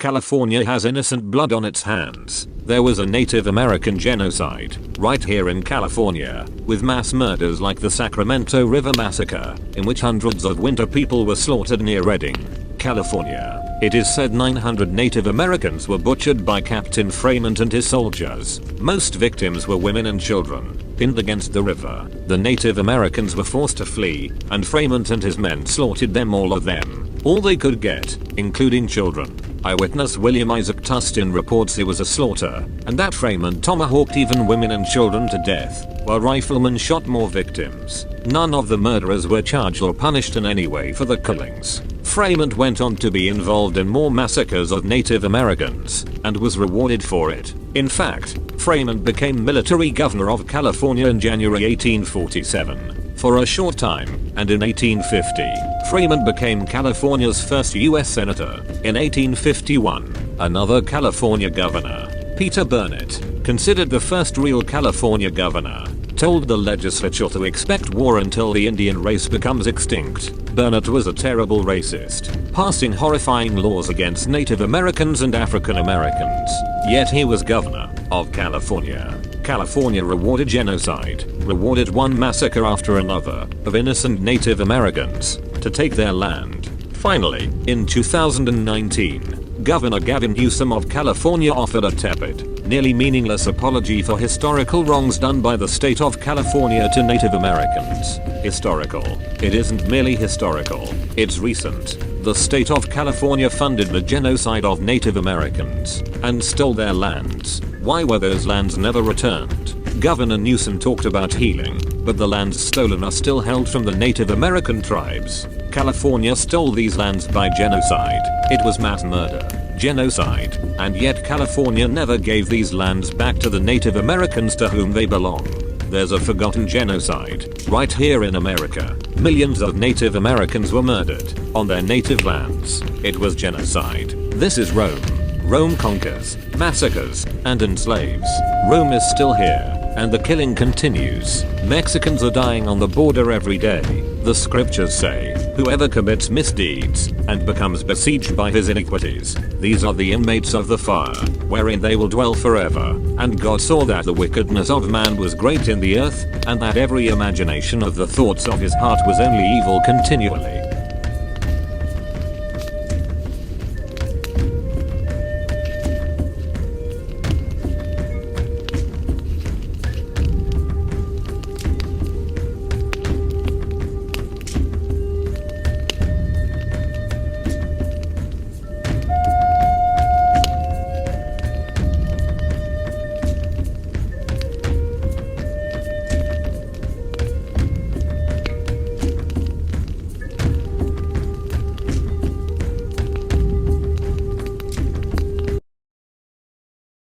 California has innocent blood on its hands. There was a Native American genocide right here in California, with mass murders like the Sacramento River Massacre, in which hundreds of winter people were slaughtered near Redding, California. It is said 900 Native Americans were butchered by Captain Fremont and his soldiers. Most victims were women and children, pinned against the river. The Native Americans were forced to flee, and Fremont and his men slaughtered them, all of them. All they could get, including children. Eyewitness William Isaac Tustin reports it was a slaughter, and that Fremont tomahawked even women and children to death, while riflemen shot more victims. None of the murderers were charged or punished in any way for the killings. Fremont went on to be involved in more massacres of Native Americans, and was rewarded for it. In fact, Fremont became military governor of California in January 1847. For a short time, and in 1850, Fremont became California's first US Senator. In 1851, another California governor, Peter Burnett, considered the first real California governor, told the legislature to expect war until the Indian race becomes extinct. Burnett was a terrible racist, passing horrifying laws against Native Americans and African Americans. Yet he was governor of California. California rewarded genocide, rewarded one massacre after another of innocent Native Americans to take their land. Finally, in 2019, Governor Gavin Newsom of California offered a tepid, nearly meaningless apology for historical wrongs done by the state of California to Native Americans. Historical. It isn't merely historical, it's recent. The state of California funded the genocide of Native Americans and stole their lands. Why were those lands never returned? Governor Newsom talked about healing, but the lands stolen are still held from the Native American tribes. California stole these lands by genocide. It was mass murder, genocide, and yet California never gave these lands back to the Native Americans to whom they belong. There's a forgotten genocide right here in America. Millions of Native Americans were murdered on their native lands. It was genocide. This is Rome. Rome conquers, massacres, and enslaves. Rome is still here, and the killing continues. Mexicans are dying on the border every day. The scriptures say, whoever commits misdeeds and becomes besieged by his iniquities, these are the inmates of the fire, wherein they will dwell forever. And God saw that the wickedness of man was great in the earth, and that every imagination of the thoughts of his heart was only evil continually.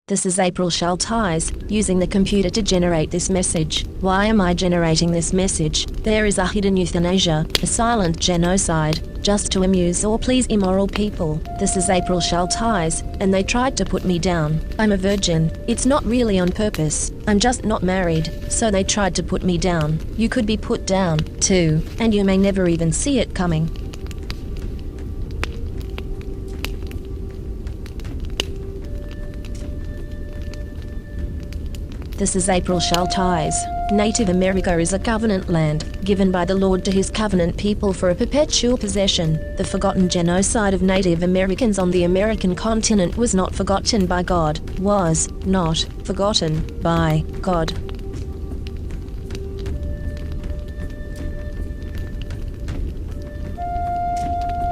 This is April Schulthies, using the computer to generate this message. Why am I generating this message? There is a hidden euthanasia, a silent genocide, just to amuse or please immoral people. This is April Schulthies, and they tried to put me down. I'm a virgin. It's not really on purpose. I'm just not married, so they tried to put me down. You could be put down, too, and you may never even see it coming. This is April Schulthies. Native America is a covenant land, given by the Lord to his covenant people for a perpetual possession. The forgotten genocide of Native Americans on the American continent was not forgotten by God, was not forgotten by God.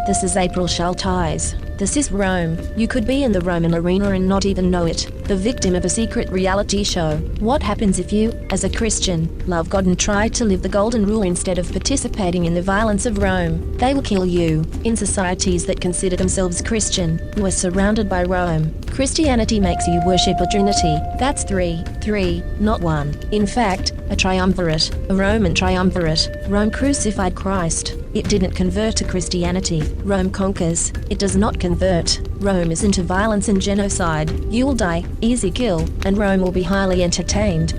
This is April Schulthies. This is Rome. You could be in the Roman arena and not even know it, the victim of a secret reality show. What happens if you, as a Christian, love God and try to live the golden rule instead of participating in the violence of Rome? They will kill you. In societies that consider themselves Christian, you are surrounded by Rome. Christianity makes you worship a trinity. That's three, not one. In fact, a triumvirate, a Roman triumvirate. Rome crucified Christ. It didn't convert to Christianity. Rome conquers. It does not convert. Rome is into violence and genocide. You'll die, easy kill, and Rome will be highly entertained.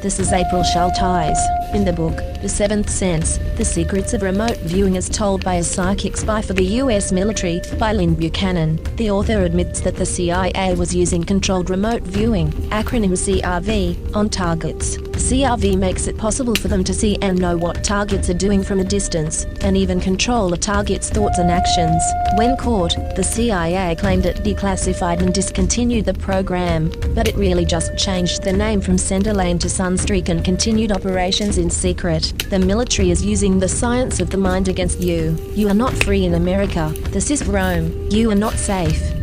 This is April Schulthies. In the book, The Seventh Sense, The Secrets of Remote Viewing as Told by a Psychic Spy for the U.S. Military, by Lynn Buchanan. The author admits that the CIA was using controlled remote viewing, acronym CRV, on targets. CRV makes it possible for them to see and know what targets are doing from a distance, and even control a target's thoughts and actions. When caught, the CIA claimed it declassified and discontinued the program, but it really just changed the name from Centerlane to Sunstreak and continued operations in secret. The military is using the science of the mind against you. You are not free in America. This is Rome. You are not safe.